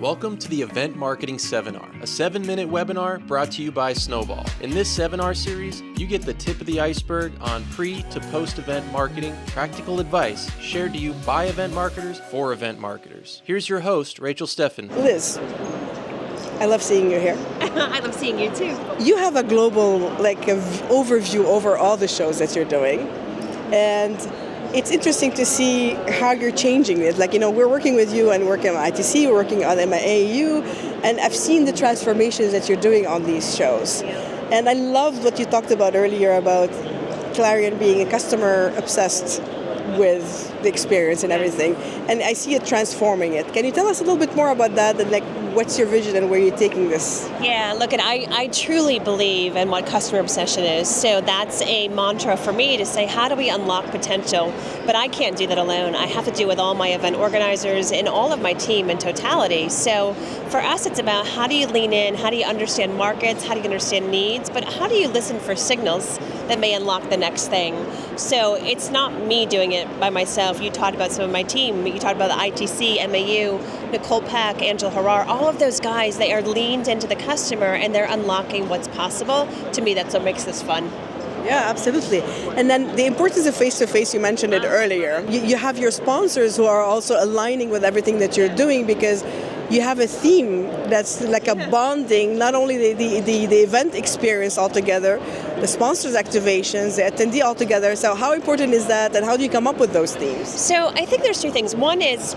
Welcome to the Event Marketing Sevinar, a 7-minute webinar brought to you by Snöball. In this Sevinar series, you get the tip of the iceberg on pre to post-event marketing, practical advice shared to you by event marketers for event marketers. Here's your host, Rachel Steffen. Liz, I love seeing you here. I love seeing you too. You have a global overview over all the shows that you're doing, and it's interesting to see how you're changing it. We're working with you and working on ITC, we're working on AAU, and I've seen the transformations that you're doing on these shows. And I loved what you talked about earlier about Clarion being a customer obsessed with the experience and everything. And I see it transforming it. Can you tell us a little bit more about that and what's your vision and where you're taking this? Yeah, look, and I truly believe in what customer obsession is. So that's a mantra for me to say, how do we unlock potential? But I can't do that alone. I have to do it with all my event organizers and all of my team in totality. So for us, it's about how do you lean in, how do you understand markets, how do you understand needs, but how do you listen for signals that may unlock the next thing? So it's not me doing it by myself. You talked about some of my team. You talked about the ITC, MAU, Nicole Peck, Angela Harar, all of those guys, they are leaned into the customer and they're unlocking what's possible. To me, that's what makes this fun. Yeah, absolutely. And then the importance of face-to-face, you mentioned it earlier. You have your sponsors who are also aligning with everything that you're doing because you have a theme that's like a bonding, not only the event experience altogether, the sponsors' activations, the attendee altogether. So how important is that and how do you come up with those themes? So I think there's two things. One is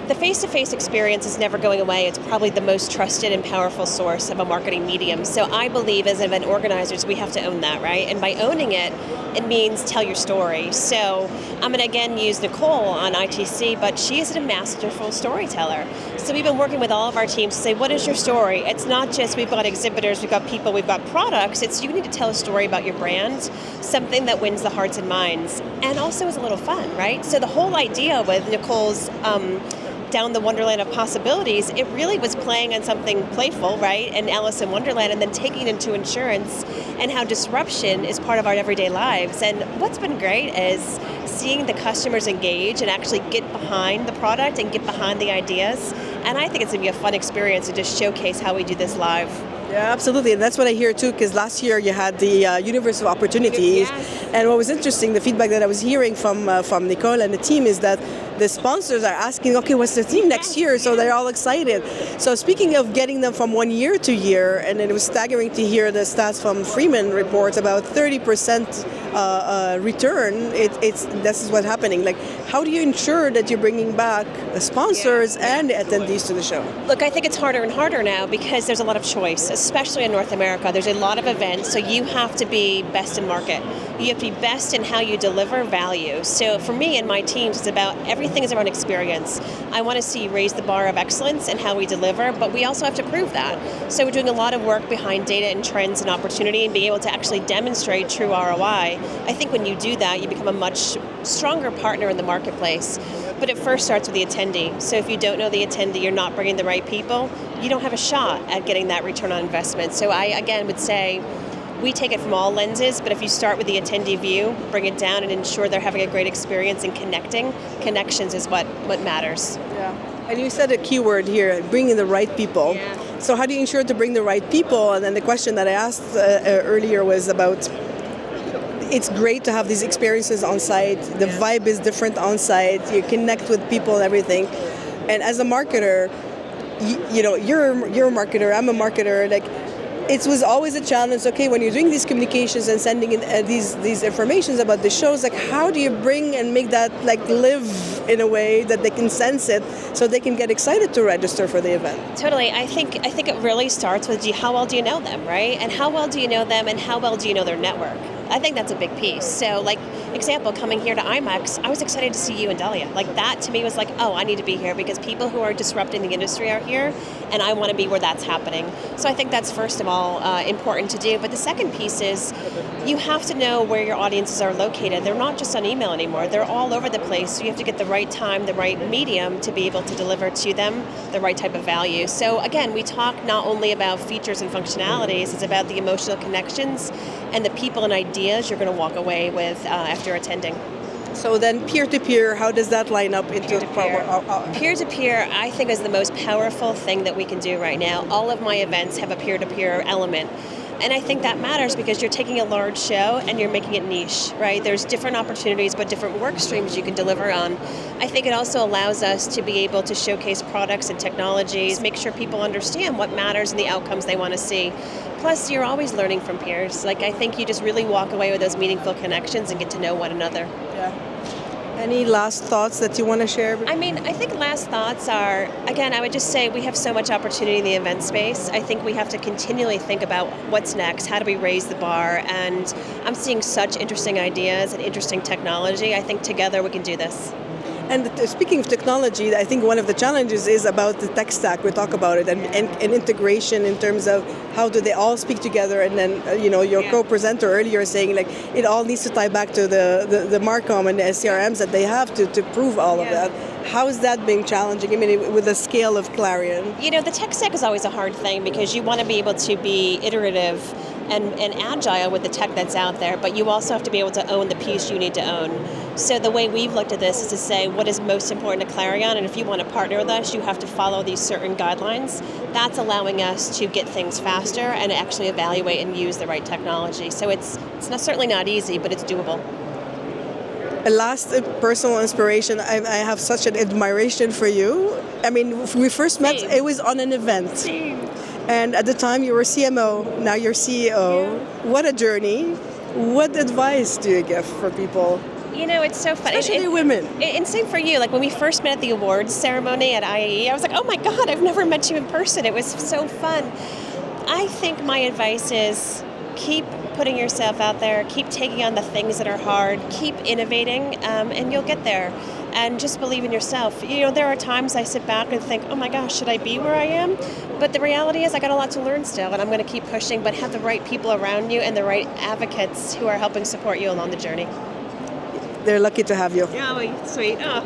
the face-to-face experience is never going away. It's probably the most trusted and powerful source of a marketing medium. So I believe as event organizers, we have to own that, right? And by owning it, it means tell your story. So I'm going to again use Nicole on ITC, but she is a masterful storyteller. So we've been working with all of our teams to say, what is your story? It's not just we've got exhibitors, we've got people, we've got products. It's you need to tell a story about your brand, something that wins the hearts and minds, and also is a little fun, right? So the whole idea with Nicole's down the Wonderland of Possibilities, it really was playing on something playful, right? And Alice in Wonderland, and then taking it into insurance and how disruption is part of our everyday lives. And what's been great is seeing the customers engage and actually get behind the product and get behind the ideas. And I think it's going to be a fun experience to just showcase how we do this live. Yeah, absolutely. And that's what I hear too, because last year you had the Universe of Opportunities. Yes. And what was interesting, the feedback that I was hearing from Nicole and the team is that the sponsors are asking, okay, what's the theme next year? So they're all excited. So speaking of getting them from 1 year to year, and it was staggering to hear the stats from Freeman reports about 30% return. This is what's happening. How do you ensure that you're bringing back the sponsors and the attendees to the show? Look, I think it's harder and harder now because there's a lot of choice, especially in North America. There's a lot of events, so you have to be best in market. You have to be best in how you deliver value. So for me and my teams, it's about everything is around experience. I want to see raise the bar of excellence in how we deliver, but we also have to prove that. So we're doing a lot of work behind data and trends and opportunity and being able to actually demonstrate true ROI. I think when you do that, you become a much stronger partner in the marketplace. But it first starts with the attendee. So if you don't know the attendee, you're not bringing the right people, you don't have a shot at getting that return on investment. So I, again, would say we take it from all lenses, but if you start with the attendee view, bring it down and ensure they're having a great experience and connecting, connections is what matters. Yeah. And you said a key word here, bringing the right people. Yeah. So how do you ensure to bring the right people? And then the question that I asked earlier was about, it's great to have these experiences on site. The vibe is different on site. You connect with people and everything. And as a marketer, you're a marketer, I'm a marketer. It was always a challenge. Okay, when you're doing these communications and sending in these informations about the shows, how do you bring and make that live in a way that they can sense it, so they can get excited to register for the event? Totally. I think it really starts with how well do you know them, right? And how well do you know them, and how well do you know their network? I think that's a big piece. So, example, coming here to IMEX, I was excited to see you and Delia. That to me was oh, I need to be here because people who are disrupting the industry are here, and I want to be where that's happening. So I think that's first of all important to do. But the second piece is you have to know where your audiences are located. They're not just on email anymore. They're all over the place. So you have to get the right time, the right medium to be able to deliver to them the right type of value. So again, we talk not only about features and functionalities, it's about the emotional connections and the people and ideas you're going to walk away with after attending. So then peer-to-peer, how does that line up into Peer-to-peer, I think, is the most powerful thing that we can do right now. All of my events have a peer-to-peer element. And I think that matters because you're taking a large show and you're making it niche, right? There's different opportunities, but different work streams you can deliver on. I think it also allows us to be able to showcase products and technologies, make sure people understand what matters and the outcomes they want to see. Plus, you're always learning from peers. Like, I think you just really walk away with those meaningful connections and get to know one another. Yeah. Any last thoughts that you want to share? I mean, I think last thoughts are, again, I would just say we have so much opportunity in the event space. I think we have to continually think about what's next, how do we raise the bar, and I'm seeing such interesting ideas and interesting technology. I think together we can do this. And speaking of technology, I think one of the challenges is about the tech stack. We talk about it and integration in terms of how do they all speak together. And then, your co-presenter earlier saying like it all needs to tie back to the Marcom and the SCRMs that they have to prove all of that. How is that being challenging? I mean, with the scale of Clarion? The tech stack is always a hard thing because you want to be able to be iterative and agile with the tech that's out there, but you also have to be able to own the piece you need to own. So the way we've looked at this is to say what is most important to Clarion, and if you want to partner with us, you have to follow these certain guidelines. That's allowing us to get things faster and actually evaluate and use the right technology. So it's certainly not easy, but it's doable. A last personal inspiration, I have such an admiration for you. I mean, when we first met, it was on an event. Same. And at the time you were CMO, now you're CEO. Yeah. What a journey. What advice do you give for people? It's so fun. Especially women. And same for you. Like when we first met at the awards ceremony at IAE, I was like, oh my God, I've never met you in person. It was so fun. I think my advice is keep putting yourself out there, keep taking on the things that are hard, keep innovating, and you'll get there. And just believe in yourself. There are times I sit back and think, oh my gosh, should I be where I am? But the reality is I got a lot to learn still, and I'm going to keep pushing, but have the right people around you and the right advocates who are helping support you along the journey. They're lucky to have you. Yeah, sweet. Oh.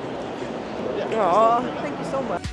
Aww, thank you so much.